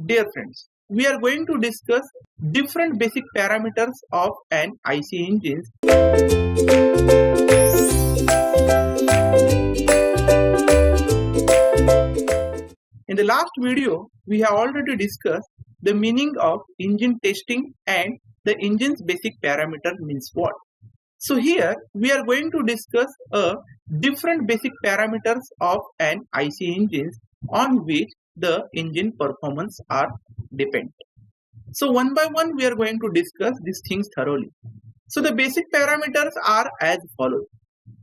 Dear friends, we are going to discuss different basic parameters of an IC engine. In the last video, we have already discussed the meaning of engine testing and the engine's basic parameter means what. So here we are going to discuss different basic parameters of an IC engine on which the engine performance are dependent. So one by one we are going to discuss these things thoroughly. So the basic parameters are as follows.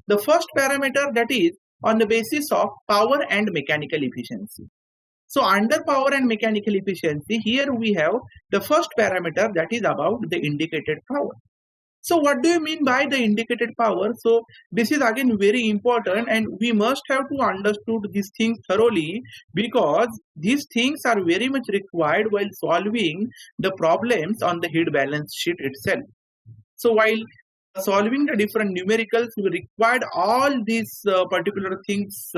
The first parameter, that is on the basis of power and mechanical efficiency. So under power and mechanical efficiency, here we have the first parameter, that is about the indicated power. So what do you mean by the indicated power? So this is again very important, and we must have to understand these things thoroughly, because these things are very much required while solving the problems on the heat balance sheet itself. So while solving the different numericals, we required all these particular things,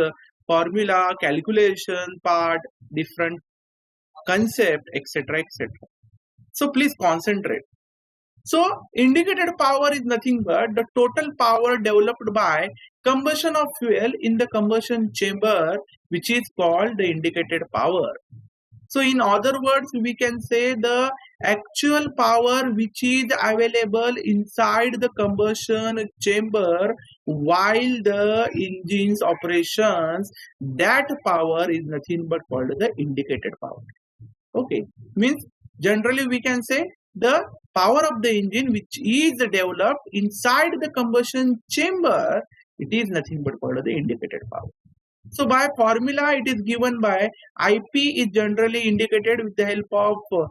formula, calculation part, different concept, etc., etc. So please concentrate. So indicated power is nothing but the total power developed by combustion of fuel in the combustion chamber, which is called the indicated power. So in other words, we can say the actual power which is available inside the combustion chamber while the engine's operations, that power is nothing but called the indicated power. Okay, means generally we can say the power of the engine which is developed inside the combustion chamber, it is nothing but called the indicated power. So by formula it is given by IP is generally indicated with the help of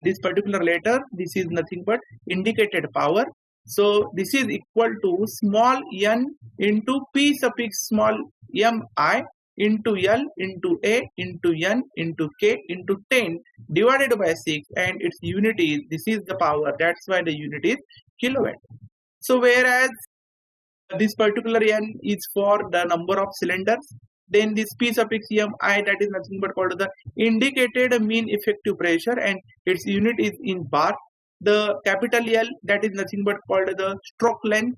this particular letter. This is nothing but indicated power. So this is equal to small n into P suffix small mi into L into A into N into K into 10 divided by 6, and its unit is, this is the power, that's why the unit is kilowatt. So whereas this particular N is for the number of cylinders, then this P suffix mi, that is nothing but called the indicated mean effective pressure, and its unit is in bar. The capital L, that is nothing but called the stroke length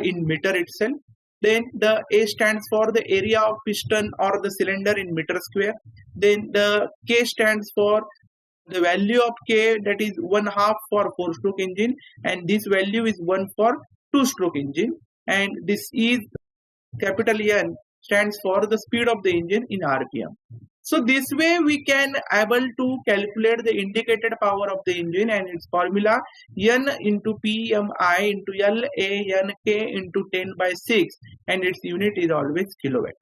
in meter itself. Then the A stands for the area of piston or the cylinder in meter square. Then the K stands for the value of K, that is 1/2 for 4-stroke engine, and this value is 1 for 2-stroke engine, and this is capital N stands for the speed of the engine in RPM. So this way we can able to calculate the indicated power of the engine, and its formula N into P mi into L A N K into 10 by 6, and its unit is always kilowatt.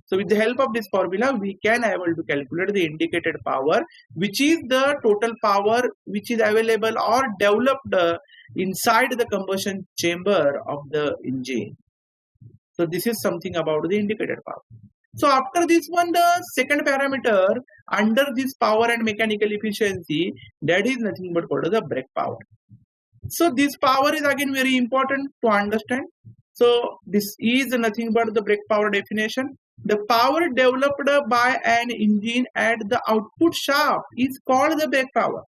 So with the help of this formula we can able to calculate the indicated power, which is the total power which is available or developed inside the combustion chamber of the engine. So this is something about the indicated power. So after this one, the second parameter under this power and mechanical efficiency, that is nothing but called the brake power. So this power is again very important to understand. So this is nothing but the brake power definition. The power developed by an engine at the output shaft is called the brake power.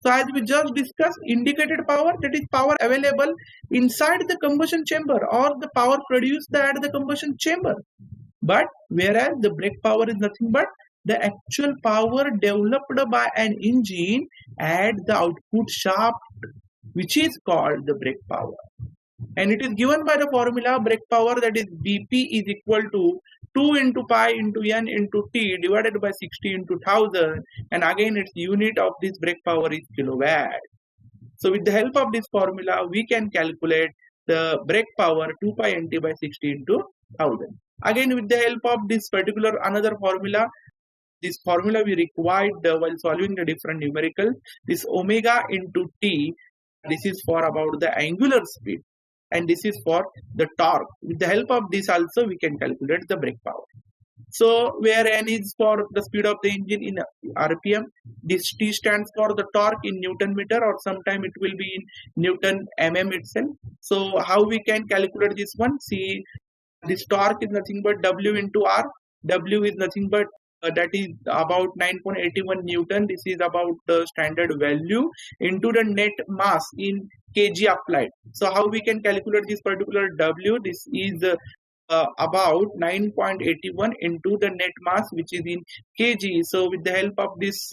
So as we just discussed, indicated power, that is power available inside the combustion chamber or the power produced at the combustion chamber. But whereas the brake power is nothing but the actual power developed by an engine at the output shaft, which is called the brake power. And it is given by the formula brake power, that is BP is equal to 2 into pi into N into T divided by 60 into 1000, and again its unit of this brake power is kilowatt. So with the help of this formula we can calculate the brake power 2 pi nt by 60 into 1000. Again with the help of this particular another formula, this formula we required while solving the different numericals, this omega into T, this is for about the angular speed, and this is for the torque. With the help of this also we can calculate the brake power. So where N is for the speed of the engine in RPM, this T stands for the torque in Newton meter, or sometime it will be in Newton mm itself. So how we can calculate this one? See, this torque is nothing but W into R. W is nothing but that is about 9.81 Newton. This is about the standard value into the net mass in kg applied. So how we can calculate this particular W? This is about 9.81 into the net mass, which is in kg. So with the help of this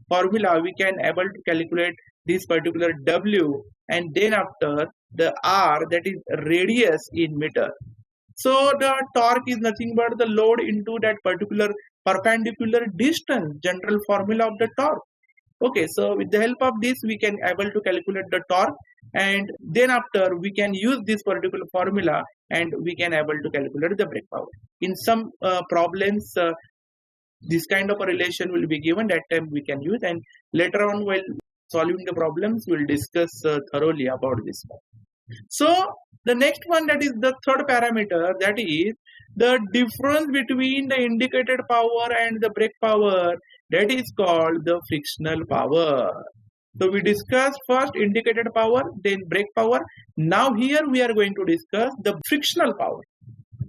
formula, we can able to calculate this particular W, and then after the R, that is radius in meter. So the torque is nothing but the load into that particular perpendicular distance, general formula of the torque. Okay, so with the help of this, we can able to calculate the torque, and then after we can use this particular formula and we can able to calculate the brake power. In some problems, this kind of a relation will be given. That time we can use, and later on while solving the problems, we'll discuss thoroughly about this one. So the next one, that is the third parameter, that is the difference between the indicated power and the brake power, that is called the frictional power. So we discussed first indicated power, then brake power. Now here we are going to discuss the frictional power.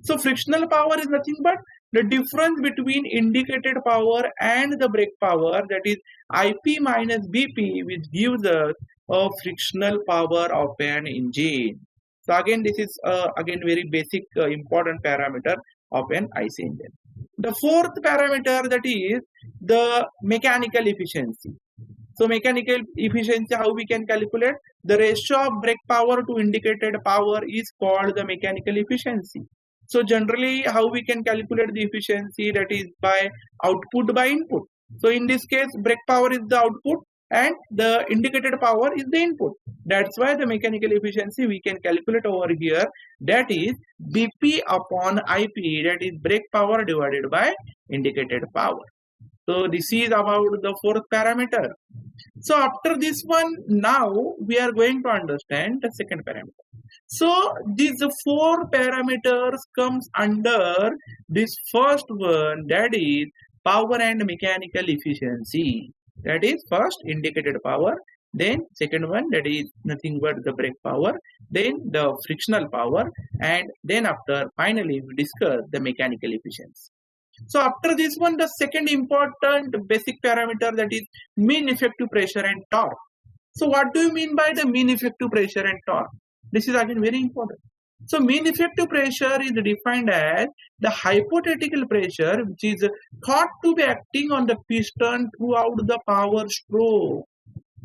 So frictional power is nothing but the difference between indicated power and the brake power, that is IP minus BP, which gives us a frictional power of an engine. So again, this is again very basic important parameter of an IC engine. The fourth parameter, that is the mechanical efficiency. So mechanical efficiency, how we can calculate? The ratio of brake power to indicated power is called the mechanical efficiency. So generally, how we can calculate the efficiency, that is by output by input. So in this case, brake power is the output and the indicated power is the input. That's why the mechanical efficiency we can calculate over here, that is BP upon IP, that is brake power divided by indicated power. So this is about the fourth parameter. So after this one, now we are going to understand the second parameter. So these four parameters comes under this first one, that is power and mechanical efficiency. That is first indicated power, then second one, that is nothing but the brake power, then the frictional power, and then after finally we discuss the mechanical efficiency. So after this one, the second important basic parameter, that is mean effective pressure and torque. So what do you mean by the mean effective pressure and torque? This is again very important. So mean effective pressure is defined as the hypothetical pressure which is thought to be acting on the piston throughout the power stroke.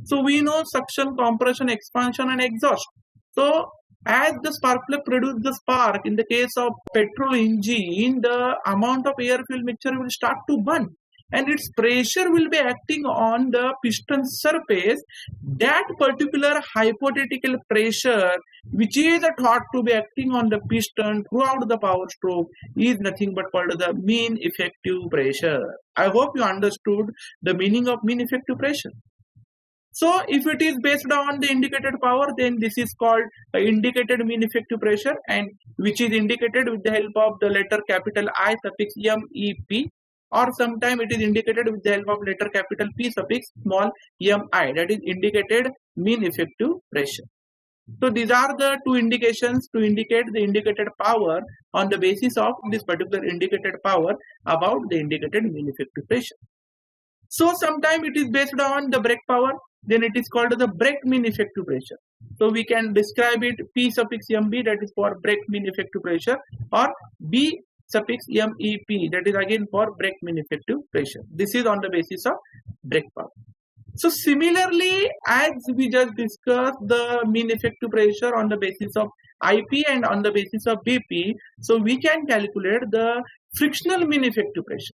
So we know suction, compression, expansion and exhaust. So as the spark plug produces the spark, in the case of petrol engine, the amount of air fuel mixture will start to burn, and its pressure will be acting on the piston surface. That particular hypothetical pressure, which is thought to be acting on the piston throughout the power stroke, is nothing but called the mean effective pressure. I hope you understood the meaning of mean effective pressure. So if it is based on the indicated power, then this is called indicated mean effective pressure, and which is indicated with the help of the letter capital I suffix MEP, or sometime it is indicated with the help of letter capital P suffix small mi, that is indicated mean effective pressure. So these are the two indications to indicate the indicated power on the basis of this particular indicated power about the indicated mean effective pressure. So sometime it is based on the brake power, then it is called the brake mean effective pressure. So we can describe it P suffix MB, that is for brake mean effective pressure, or B suffix MEP, that is again for brake mean effective pressure. This is on the basis of brake power. So similarly, as we just discussed the mean effective pressure on the basis of IP and on the basis of BP, so we can calculate the frictional mean effective pressure.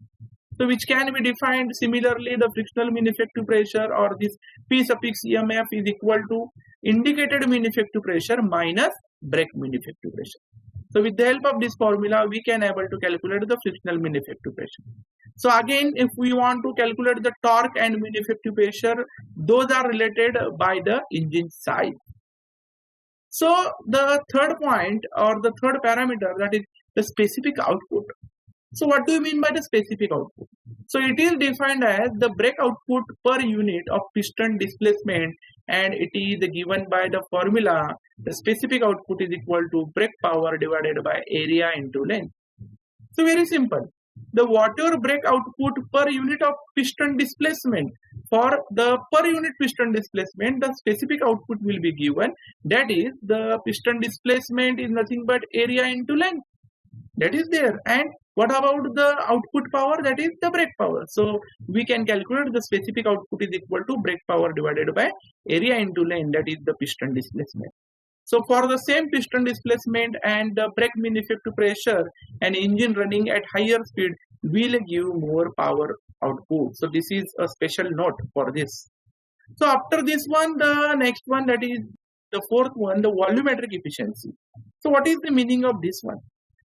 So which can be defined similarly, the frictional mean effective pressure, or this P suffix EMF, is equal to indicated mean effective pressure minus brake mean effective pressure. So with the help of this formula, we can able to calculate the frictional mean effective pressure. So again, if we want to calculate the torque and mean effective pressure, those are related by the engine size. So the third point, or the third parameter, that is the specific output. So what do you mean by the specific output? So it is defined as the brake output per unit of piston displacement, and it is given by the formula the specific output is equal to brake power divided by area into length. So very simple. the whatever brake output per unit of piston displacement. For the per unit piston displacement, the specific output will be given. That is, the piston displacement is nothing but area into length. That is there. And what about the output power? That is the brake power. So we can calculate the specific output is equal to brake power divided by area into length. That is the piston displacement. So for the same piston displacement and the brake mean effective pressure, an engine running at higher speed will give more power output. So this is a special note for this. So after this one, the next one, that is the fourth one, the volumetric efficiency. So what is the meaning of this one?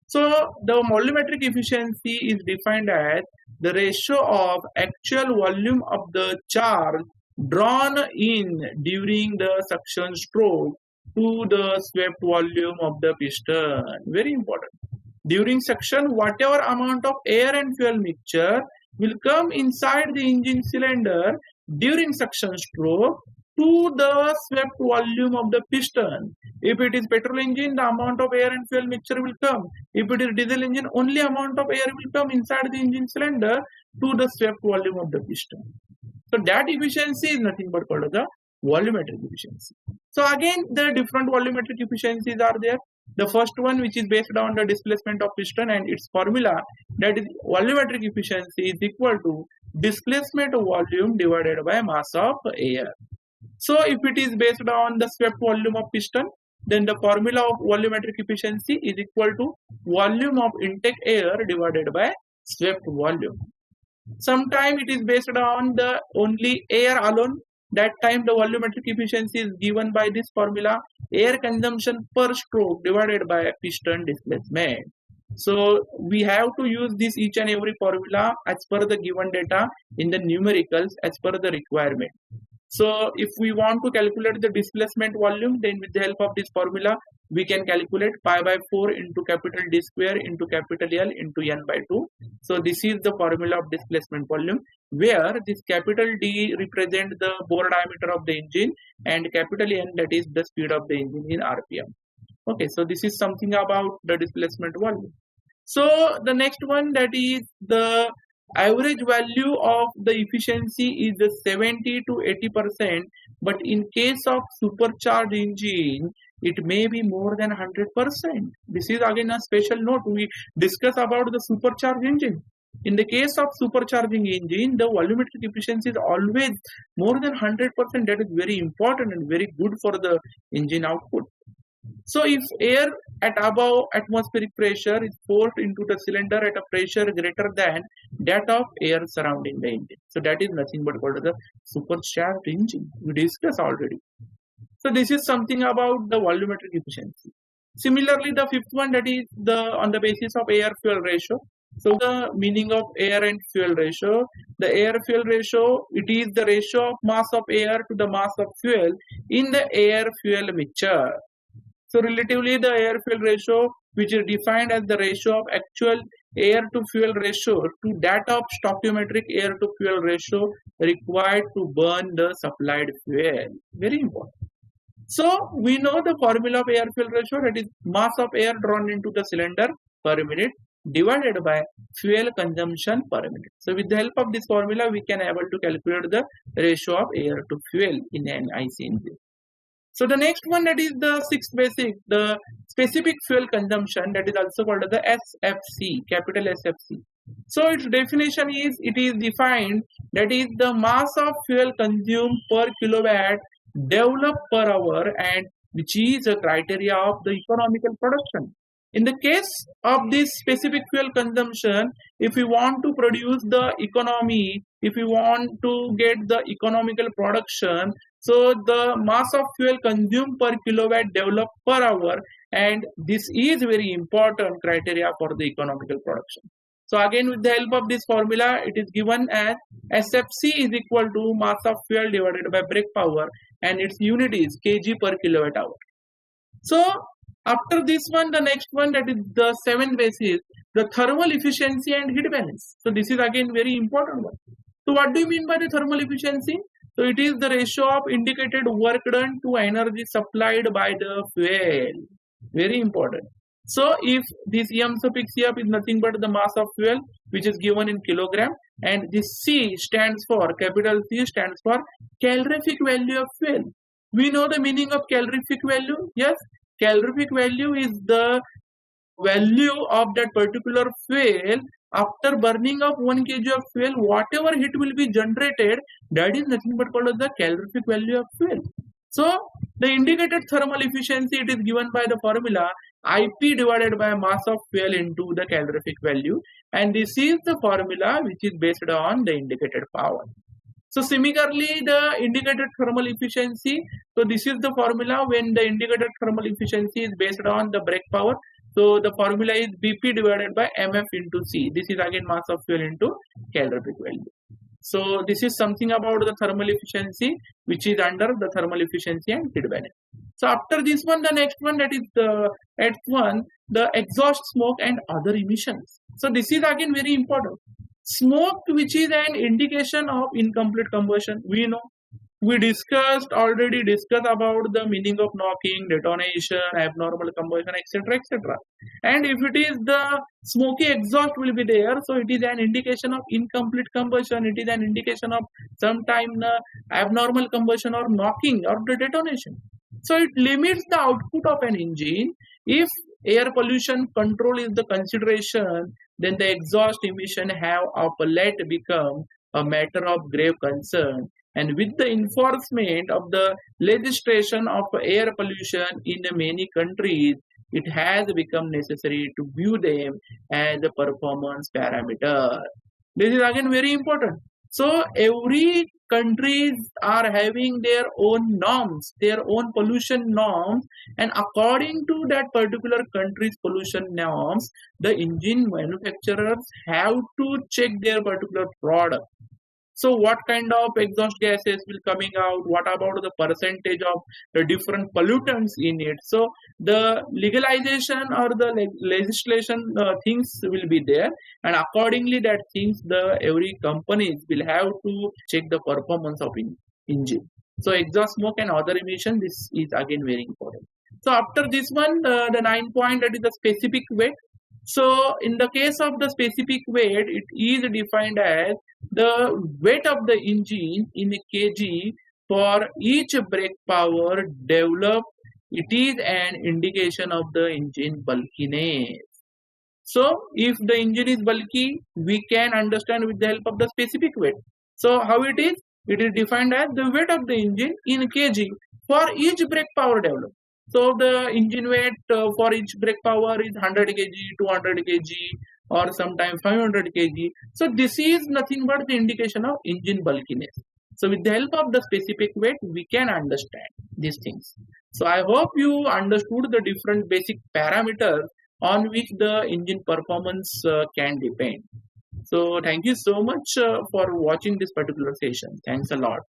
So the volumetric efficiency is defined as the ratio of actual volume of the charge drawn in during the suction stroke to the swept volume of the piston. Very important. During suction, whatever amount of air and fuel mixture will come inside the engine cylinder during suction stroke to the swept volume of the piston. If it is petrol engine, the amount of air and fuel mixture will come. If it is diesel engine, only amount of air will come inside the engine cylinder to the swept volume of the piston. So that efficiency is nothing but called the volumetric efficiency. So again, the different volumetric efficiencies are there. The first one, which is based on the displacement of piston and its formula, that is volumetric efficiency is equal to displacement volume divided by mass of air. So if it is based on the swept volume of piston, then the formula of volumetric efficiency is equal to volume of intake air divided by swept volume. Sometimes it is based on the only air alone. That time the volumetric efficiency is given by this formula, air consumption per stroke divided by piston displacement. So we have to use this each and every formula as per the given data in the numericals as per the requirement. So if we want to calculate the displacement volume, then with the help of this formula, we can calculate pi by 4 into capital D square into capital L into N by 2. So this is the formula of displacement volume, where this capital D represent the bore diameter of the engine and capital N, that is the speed of the engine in RPM. Okay, so this is something about the displacement volume. So the next one, that is the average value of the efficiency is the 70 to 80%, but in case of supercharged engine, it may be more than 100%. This is again a special note. We discuss about the supercharged engine. In the case of supercharging engine, the volumetric efficiency is always more than 100%. That is very important and very good for the engine output. So if air at above atmospheric pressure is forced into the cylinder at a pressure greater than that of air surrounding the engine, so that is nothing but called the supercharged engine. We discussed already. So this is something about the volumetric efficiency. Similarly, the fifth one, that is on the basis of air fuel ratio. So the meaning of air and fuel ratio, the air fuel ratio, it is the ratio of mass of air to the mass of fuel in the air fuel mixture. So relatively, the air fuel ratio, which is defined as the ratio of actual air to fuel ratio to that of stoichiometric air to fuel ratio required to burn the supplied fuel. Very important. So we know the formula of air fuel ratio, that is mass of air drawn into the cylinder per minute divided by fuel consumption per minute. So with the help of this formula, we can able to calculate the ratio of air to fuel in an IC engine. So the next one, that is the sixth basic, the specific fuel consumption, that is also called the SFC, capital SFC. So its definition is, it is defined, that is the mass of fuel consumed per kilowatt developed per hour, and which is a criteria of the economical production. In the case of this specific fuel consumption, if we want to produce the economy, if we want to get the economical production, so the mass of fuel consumed per kilowatt developed per hour, and this is very important criteria for the economical production. So again, with the help of this formula, it is given as SFC is equal to mass of fuel divided by brake power, and its unit is kg per kilowatt hour. So after this one, the next one, that is the seventh basis, the thermal efficiency and heat balance. So this is again very important one. So what do you mean by the thermal efficiency? So it is the ratio of indicated work done to energy supplied by the fuel. Very important. So if this M suffix F is nothing but the mass of fuel which is given in kilogram, and this C stands for, capital C stands for calorific value of fuel. We know the meaning of calorific value. Yes, calorific value is the value of that particular fuel after burning of 1 kg of fuel. Whatever heat will be generated, that is nothing but called as the calorific value of fuel. So the indicated thermal efficiency, it is given by the formula IP divided by mass of fuel into the calorific value, and this is the formula which is based on the indicated power. So similarly, the indicated thermal efficiency, so this is the formula when the indicated thermal efficiency is based on the brake power. So the formula is BP divided by MF into C. This is again mass of fuel into calorific value. So this is something about the thermal efficiency which is under the thermal efficiency and heat balance. So after this one, the next one, that is the eighth one, the exhaust smoke and other emissions. So this is again very important. Smoke, which is an indication of incomplete combustion. We know, we already discussed about the meaning of knocking, detonation, abnormal combustion, etc., etc. And if it is the smoky exhaust will be there, so it is an indication of incomplete combustion. It is an indication of sometime abnormal combustion or knocking or the detonation. So it limits the output of an engine. If air pollution control is the consideration, then the exhaust emission have of late become a matter of grave concern. And with the enforcement of the legislation of air pollution in many countries, it has become necessary to view them as a performance parameter. This is again very important. So every countries are having their own norms, their own pollution norms, and according to that particular country's pollution norms, the engine manufacturers have to check their particular product. So what kind of exhaust gases will coming out? What about the percentage of the different pollutants in it? So the legalization or the legislation things will be there, and accordingly that things the every companies will have to check the performance of engine. So exhaust smoke and other emission, this is again very important. So after this one, the 9 point, that is the specific weight. So in the case of the specific weight, it is defined as the weight of the engine in kg for each brake power developed. It is an indication of the engine bulkiness. So if the engine is bulky, we can understand with the help of the specific weight. So how it is? It is defined as the weight of the engine in kg for each brake power developed. So the engine weight for each brake power is 100 kg, 200 kg, or sometimes 500 kg. So this is nothing but the indication of engine bulkiness. So with the help of the specific weight, we can understand these things. So I hope you understood the different basic parameters on which the engine performance can depend. So thank you so much for watching this particular session. Thanks a lot.